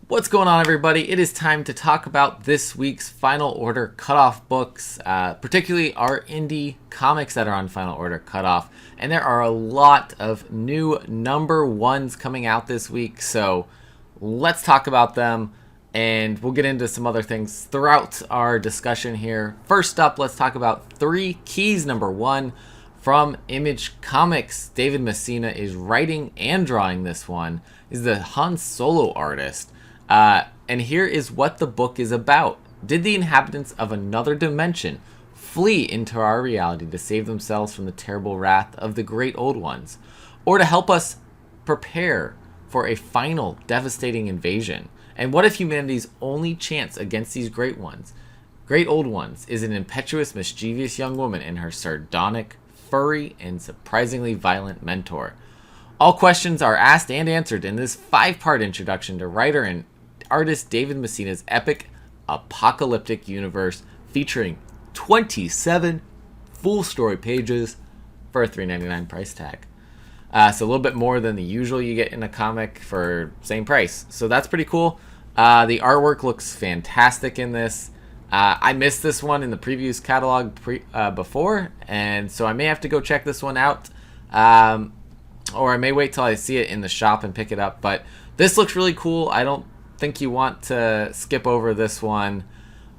What's going on, everybody? It is time to talk about this week's Final Order Cutoff books, particularly our indie comics that are on Final Order Cutoff. And there are a lot of new number ones coming out this week, so let's talk about them, and we'll get into some other things throughout our discussion here. First up, let's talk about Three Keys number one from Image Comics. David Messina is writing and drawing this one. He's the Han Solo artist. And here is what the book is about. Did the inhabitants of another dimension flee into our reality to save themselves from the terrible wrath of the great old ones, or to help us prepare for a final devastating invasion? And what if humanity's only chance against these great old ones, is an impetuous, mischievous young woman and her sardonic, furry, and surprisingly violent mentor? All questions are asked and answered in this 5-part introduction to writer and artist David Messina's epic apocalyptic universe, featuring 27 full story pages for a $3.99 price tag. So a little bit more than the usual you get in a comic for same price. So that's pretty cool. The artwork looks fantastic in this. I missed this one in the previous catalog before, and so I may have to go check this one out. Or I may wait till I see it in the shop and pick it up. But this looks really cool. I don't think you want to skip over this one.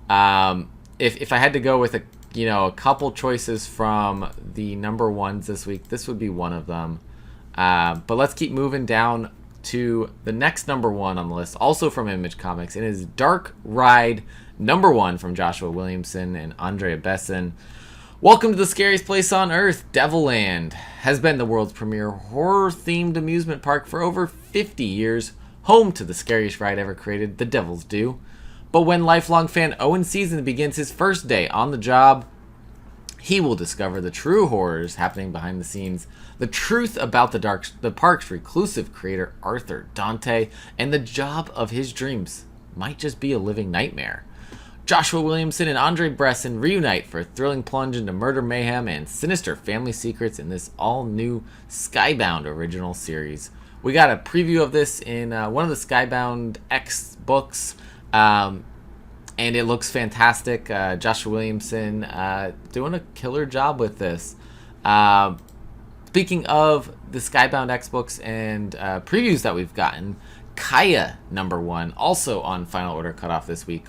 If I had to go with a couple choices from the number ones this week, this would be one of them. But let's keep moving down to the next number one on the list, also from Image Comics. It is Dark Ride number one from Joshua Williamson and Andrea Besson. Welcome to the scariest place on earth. Devilland has been the world's premier horror-themed amusement park for over 50 years, home to the scariest ride ever created, the Devil's Due. But when lifelong fan Owen Season begins his first day on the job, he will discover the true horrors happening behind the scenes, the truth about the park's reclusive creator Arthur Dante, and the job of his dreams might just be a living nightmare. Joshua Williamson and Andre Bresson reunite for a thrilling plunge into murder, mayhem, and sinister family secrets in this all-new Skybound original series. We got a preview of this in one of the Skybound X books, and it looks fantastic. Joshua Williamson doing a killer job with this. Speaking of the Skybound X books and previews that we've gotten, Kaya number one, also on Final Order Cutoff this week,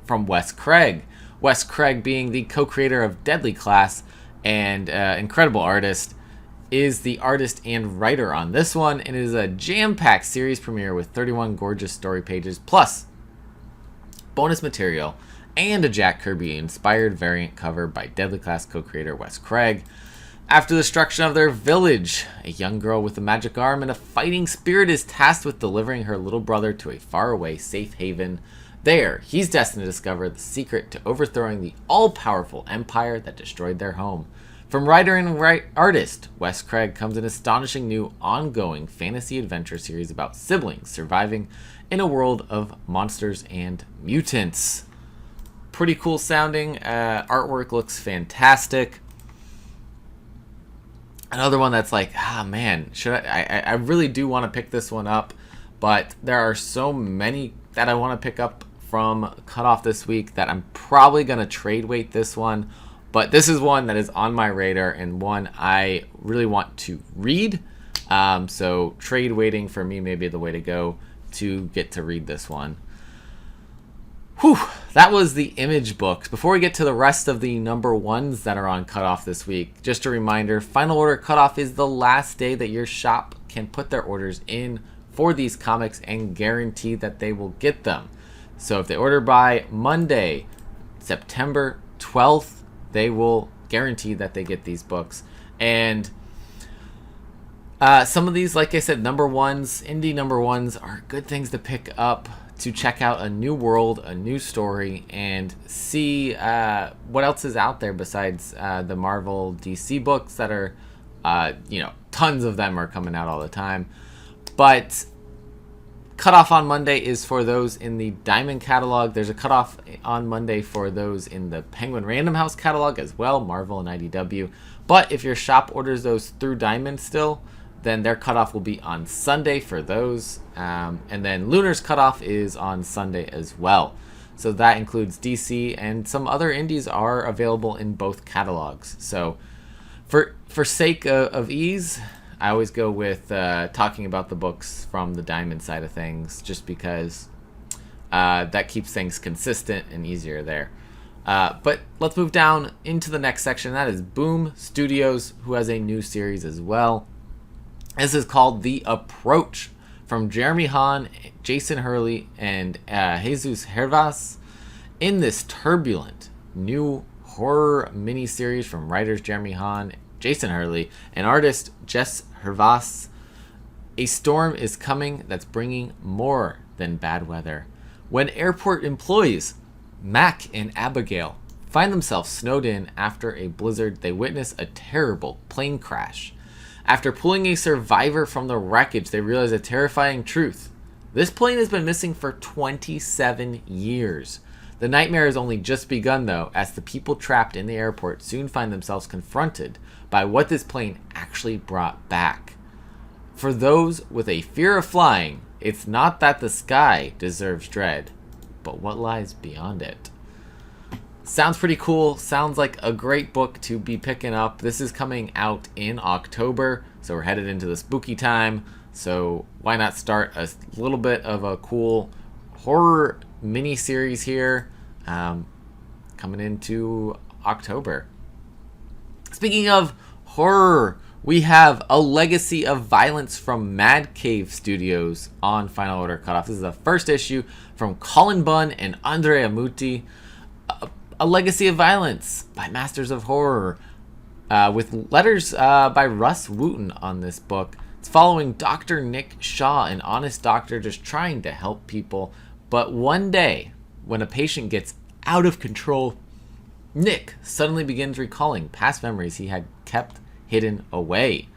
from Wes Craig. Wes Craig, being the co-creator of Deadly Class and incredible artist, is the artist and writer on this one, and it is a jam-packed series premiere with 31 gorgeous story pages, plus bonus material, and a Jack Kirby-inspired variant cover by Deadly Class co-creator Wes Craig. After the destruction of their village, a young girl with a magic arm and a fighting spirit is tasked with delivering her little brother to a faraway safe haven. There, he's destined to discover the secret to overthrowing the all-powerful empire that destroyed their home. From writer and artist, Wes Craig comes an astonishing new ongoing fantasy adventure series about siblings surviving in a world of monsters and mutants. Pretty cool sounding. Artwork looks fantastic. Another one that's like, man, I really do want to pick this one up, but there are so many that I want to pick up from Cutoff this week that I'm probably going to trade weight this one. But this is one that is on my radar and one I really want to read. So trade waiting for me may be the way to go to get to read this one. Whew, that was the Image books. Before we get to the rest of the number ones that are on Cutoff this week, just a reminder, Final Order Cutoff is the last day that your shop can put their orders in for these comics and guarantee that they will get them. So if they order by Monday, September 12th, they will guarantee that they get these books. And some of these, like I said, number ones, indie number ones, are good things to pick up to check out a new world, a new story, and see what else is out there besides the Marvel DC books that are, tons of them are coming out all the time. But Cutoff on Monday is for those in the Diamond catalog. There's a cutoff on Monday for those in the Penguin Random House catalog as well, Marvel and IDW. But if your shop orders those through Diamond still, then their cutoff will be on Sunday for those. And then Lunar's cutoff is on Sunday as well. So that includes DC, and some other indies are available in both catalogs. So for sake of ease, I always go with talking about the books from the Diamond side of things, just because that keeps things consistent and easier there. But let's move down into the next section. That is Boom Studios, who has a new series as well. This is called The Approach, from Jeremy Hahn, Jason Hurley, and Jesus Hervas. In this turbulent new horror miniseries from writers Jeremy Hahn, Jason Hurley, and artist Jess Hervas, a storm is coming that's bringing more than bad weather. When airport employees Mac and Abigail find themselves snowed in after a blizzard, they witness a terrible plane crash. After pulling a survivor from the wreckage, they realize a terrifying truth. This plane has been missing for 27 years. The nightmare has only just begun, though, as the people trapped in the airport soon find themselves confronted by what this plane actually brought back. For those with a fear of flying, it's not that the sky deserves dread, but what lies beyond it. Sounds pretty cool. Sounds like a great book to be picking up. This is coming out in October, so we're headed into the spooky time. So why not start a little bit of a cool horror mini series here, coming into October. Speaking of horror, we have A Legacy of Violence from Mad Cave Studios on Final Order Cutoff. This is the first issue from Colin Bunn and Andrea Muti. A Legacy of Violence by Masters of Horror, with letters by Russ Wooten on this book. It's following Dr. Nick Shaw, an honest doctor just trying to help people. But one day, when a patient gets out of control, Nick suddenly begins recalling past memories he had kept hidden away.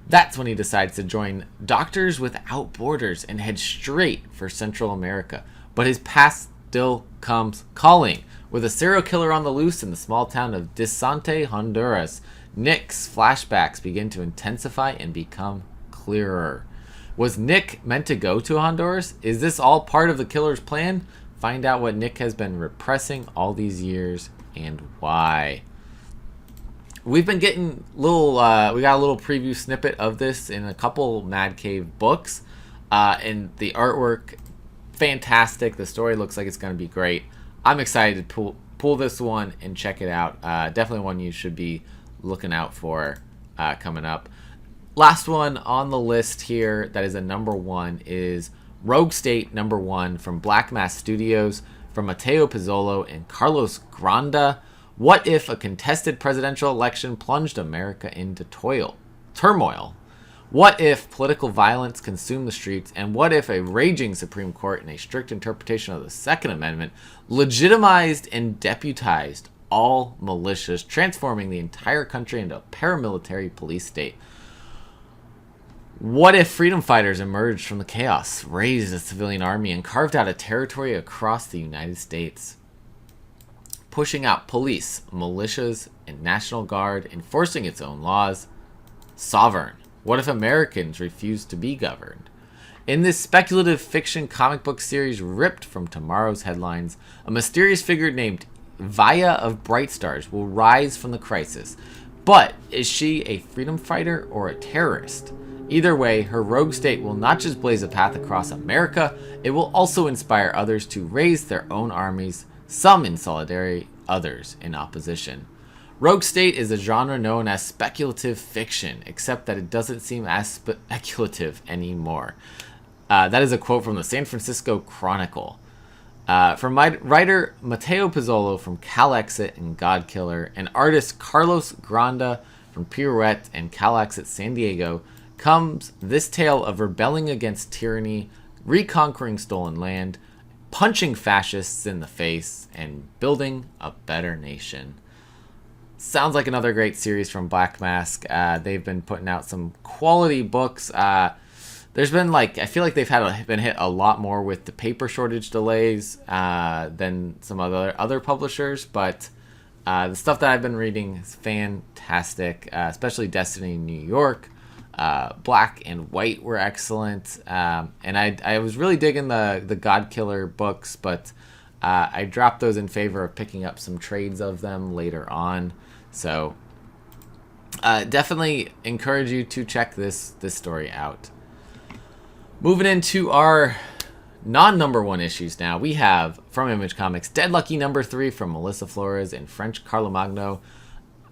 That's when he decides to join Doctors Without Borders and head straight for Central America. But his past still comes calling. With a serial killer on the loose in the small town of Desante, Honduras, Nick's flashbacks begin to intensify and become clearer. Was Nick meant to go to Honduras? Is this all part of the killer's plan? Find out what Nick has been repressing all these years and why. We've been getting we got a little preview snippet of this in a couple Mad Cave books, and the artwork, fantastic. The story looks like it's going to be great. I'm excited to pull this one and check it out. Definitely one you should be looking out for coming up. Last one on the list here that is a #1 is Rogue State #1 from Black Mass Studios, from Matteo Pizzolo and Carlos Granda. What if a contested presidential election plunged America into turmoil? What if political violence consumed the streets? And what if a raging Supreme Court and a strict interpretation of the Second Amendment legitimized and deputized all militias, transforming the entire country into a paramilitary police state? What if freedom fighters emerged from the chaos, raised a civilian army, and carved out a territory across the United States? Pushing out police, militias, and National Guard, enforcing its own laws. Sovereign. What if Americans refused to be governed? In this speculative fiction comic book series ripped from tomorrow's headlines, a mysterious figure named Vaya of Bright Stars will rise from the crisis. But is she a freedom fighter or a terrorist? Either way, her rogue state will not just blaze a path across America, it will also inspire others to raise their own armies, some in solidarity, others in opposition. Rogue State is a genre known as speculative fiction, except that it doesn't seem as speculative anymore. That is a quote from the San Francisco Chronicle. From my writer Matteo Pizzolo from Cal Exit and Godkiller, and artist Carlos Granda from Pirouette and Cal Exit San Diego, comes this tale of rebelling against tyranny, reconquering stolen land, punching fascists in the face, and building a better nation. Sounds like another great series from Black Mask. They've been putting out some quality books. There's been I feel like they've been hit a lot more with the paper shortage delays than some other publishers, but the stuff that I've been reading is fantastic, especially Destiny New York. Black and White were excellent. And I was really digging the God Killer books, but I dropped those in favor of picking up some trades of them later on. So definitely encourage you to check this story out. Moving into our non-number one issues now, we have from Image Comics Dead Lucky number 3 from Melissa Flores and French Carlomagno.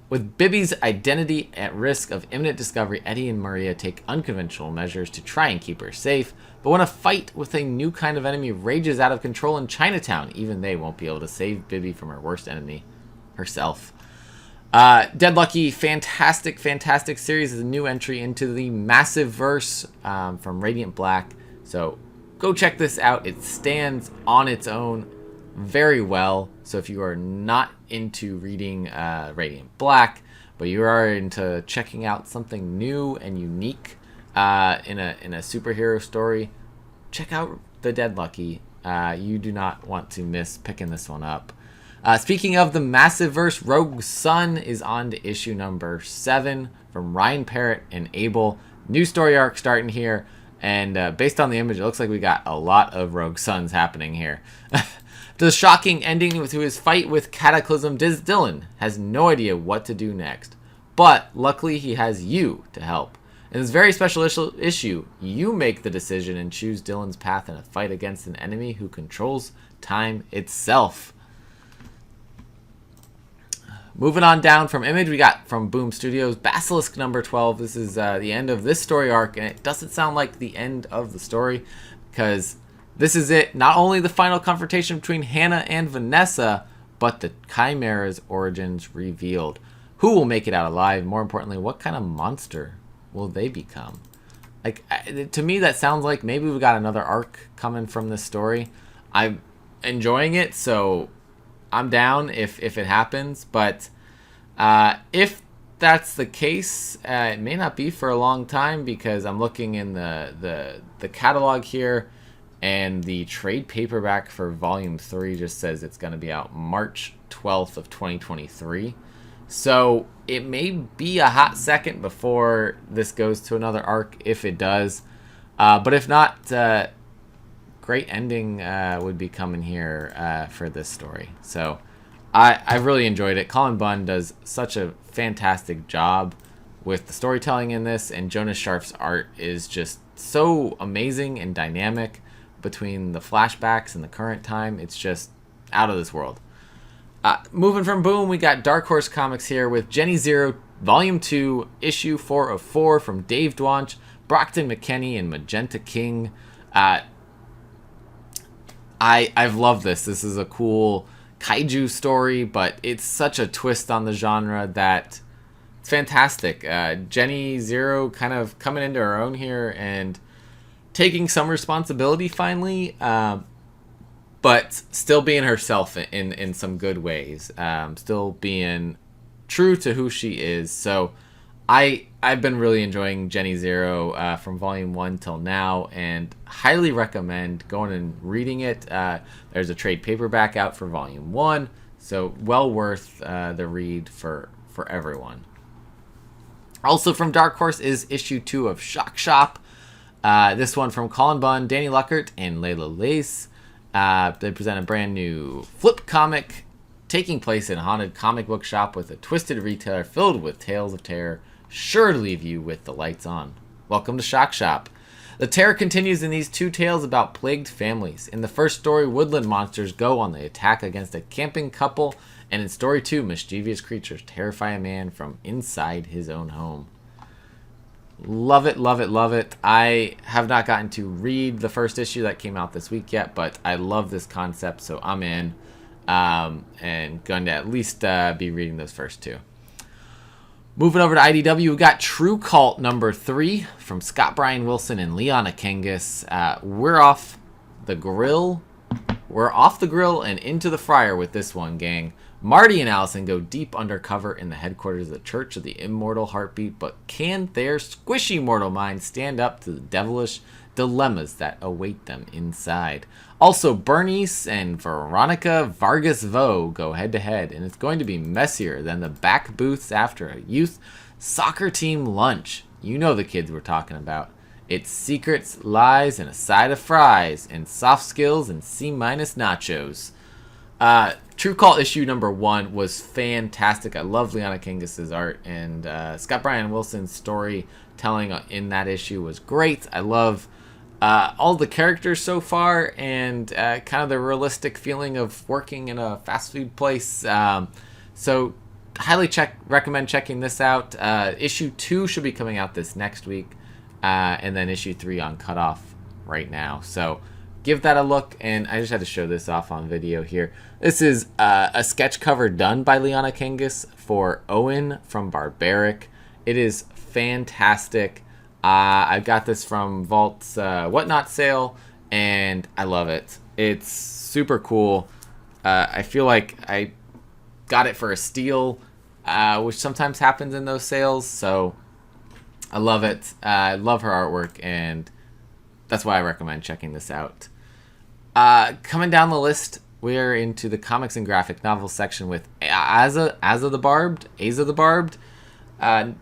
With Bibby's identity at risk of imminent discovery, Eddie and Maria take unconventional measures to try and keep her safe. But when a fight with a new kind of enemy rages out of control in Chinatown, even they won't be able to save Bibby from her worst enemy, herself. Dead Lucky, fantastic series, is a new entry into the Massive Verse from Radiant Black. So go check this out. It stands on its own very well. So if you are not into reading Radiant Black, but you are into checking out something new and unique in a superhero story, check out the Dead Lucky. You do not want to miss picking this one up. Speaking of the Massiveverse, Rogue Sun is on to issue number 7 from Ryan Parrott and Abel. New story arc starting here, and based on the image, it looks like we got a lot of Rogue Suns happening here. The shocking ending to his fight with Cataclysm, Dylan has no idea what to do next. But luckily, he has you to help. In this very special issue, you make the decision and choose Dylan's path in a fight against an enemy who controls time itself. Moving on down from Image, we got from Boom Studios, Basilisk number 12. This is the end of this story arc, and it doesn't sound like the end of the story, because this is it. Not only the final confrontation between Hannah and Vanessa, but the Chimera's origins revealed. Who will make it out alive? More importantly, what kind of monster will they become? Like, to me, that sounds like maybe we got another arc coming from this story. I'm enjoying it, so I'm down if it happens, but if that's the case, it may not be for a long time, because I'm looking in the catalog here, and the trade paperback for Volume 3 just says it's going to be out March 12th of 2023. So it may be a hot second before this goes to another arc, if it does. But if not, great ending would be coming here for this story. So I really enjoyed it. Colin Bunn does such a fantastic job with the storytelling in this, and Jonas Sharf's art is just so amazing and dynamic between the flashbacks and the current time. It's just out of this world. Moving from Boom, we got Dark Horse Comics here with JENNYZERO Volume 2, Issue 4 of 4 from Dave Dwanch, Brockton McKenney, and Magenta King. I've loved this. This is a cool kaiju story, but it's such a twist on the genre that it's fantastic. JENNYZERO kind of coming into her own here and taking some responsibility finally, but still being herself in some good ways. Still being true to who she is. So I've been really enjoying JENNYZERO from Volume 1 till now, and highly recommend going and reading it. There's a trade paperback out for Volume 1, so well worth the read for everyone. Also from Dark Horse is Issue 2 of Shock Shop. This one from Colin Bunn, Danny Luckert, and Layla Lace. They present a brand new flip comic taking place in a haunted comic book shop with a twisted retailer filled with tales of terror, sure to leave you with the lights on. Welcome to Shock Shop. The terror continues in these two tales about plagued families. In the first story, woodland monsters go on the attack against a camping couple, and in story 2, mischievous creatures terrify a man from inside his own home. Love it, love it, love it. I have not gotten to read the first issue that came out this week yet, but I love this concept, so I'm in, and going to at least be reading those first two. Moving over to IDW, we got True Cult number 3 from Scott Bryan Wilson and Leon Akengis. We're off the grill. We're off the grill and into the fryer with this one, gang. Marty and Allison go deep undercover in the headquarters of the Church of the Immortal Heartbeat, but can their squishy mortal minds stand up to the devilish dilemmas that await them inside? Also, Bernice and Veronica Vargas-Vo go head-to-head, and it's going to be messier than the back booths after a youth soccer team lunch. You know the kids we're talking about. It's secrets, lies, and a side of fries, and soft skills and C-minus nachos. True Call issue number 1 was fantastic. I love Liana Kangas's art, and Scott Bryan Wilson's storytelling in that issue was great. I love all the characters so far, and kind of the realistic feeling of working in a fast food place. So highly recommend checking this out. Issue 2 should be coming out this next week, and then issue 3 on Cutoff right now. So give that a look, and I just had to show this off on video here. This is a sketch cover done by Liana Kangas for Owen from Barbaric. It is fantastic. I got this from Vault's Whatnot sale, and I love it. It's super cool. I feel like I got it for a steal, which sometimes happens in those sales, so I love it. I love her artwork, and that's why I recommend checking this out. Coming down the list, we're into the comics and graphic novel section with Asa the Barbed.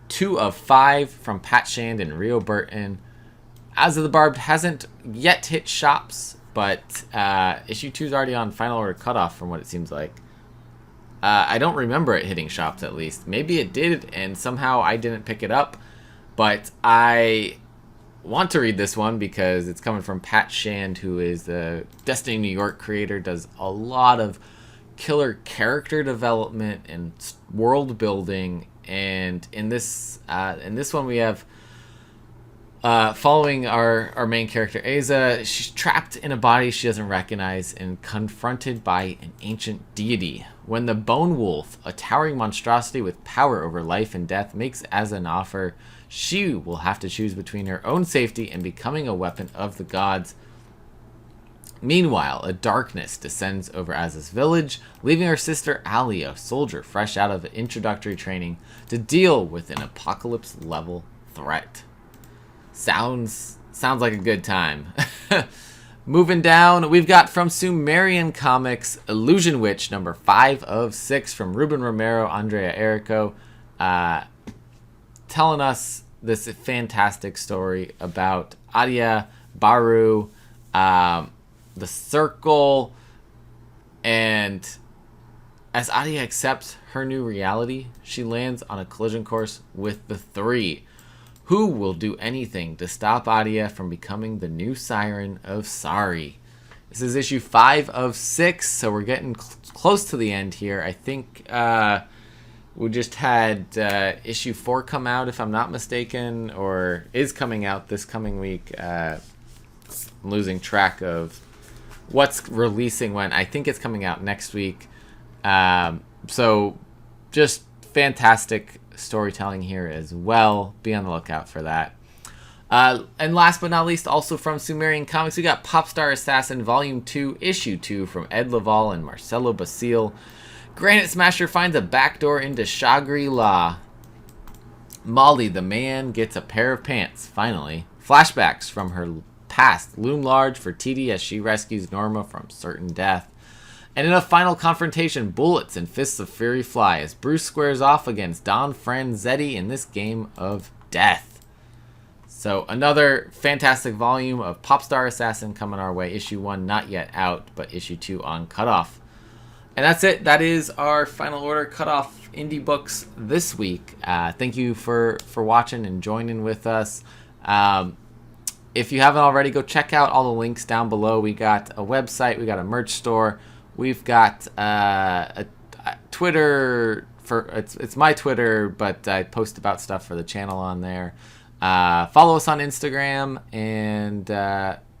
2 of 5 from Pat Shand and Rio Burton. Asa the Barbed hasn't yet hit shops, but issue 2 is already on final order cutoff from what it seems like. I don't remember it hitting shops, at least. Maybe it did, and somehow I didn't pick it up, but I want to read this one because it's coming from Pat Shand, who is the Destiny New York creator, does a lot of killer character development and world building. And in this one we have following our main character Asa. She's trapped in a body she doesn't recognize and confronted by an ancient deity. When the Bone Wolf, a towering monstrosity with power over life and death, makes Asa an offer, she will have to choose between her own safety and becoming a weapon of the gods. Meanwhile, a darkness descends over Asa's village, leaving her sister Ali, a soldier fresh out of introductory training, to deal with an apocalypse-level threat. Sounds like a good time. Moving down, we've got from Sumerian Comics, Illusion Witch, number 5 of 6, from Ruben Romero, Andrea Errico, telling us this fantastic story about Adia, Baru, the Circle, and as Adia accepts her new reality, she lands on a collision course with the Three, who will do anything to stop Adia from becoming the new Siren of Sari. This is issue 5 of 6, so we're getting close to the end here. I think we just had issue 4 come out, if I'm not mistaken, or is coming out this coming week. I'm losing track of what's releasing when. I think it's coming out next week. So just fantastic storytelling here as well. Be on the lookout for that. And last but not least, also from Sumerian Comics, we got Popstar Assassin Volume 2, Issue 2 from Ed Laval and Marcelo Basile. Granite Smasher finds a backdoor into Shangri-La. Molly the man gets a pair of pants, finally. Flashbacks from her past loom large for TD as she rescues Norma from certain death. And in a final confrontation, bullets and fists of fury fly as Bruce squares off against Don Franzetti in this game of death. So another fantastic volume of Popstar Assassin coming our way. Issue 1 not yet out, but issue 2 on cutoff. And that's it. That is our final order cutoff indie books this week. Thank you for watching and joining with us. If you haven't already, go check out all the links down below. We got a website. We got a merch store. We've got a Twitter. It's my Twitter, but I post about stuff for the channel on there. Follow us on Instagram and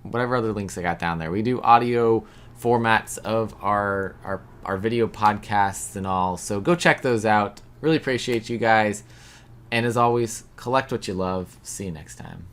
whatever other links I got down there. We do audio formats of our video podcasts and all, so go check those out. Really appreciate you guys, and as always, collect what you love. See you next time.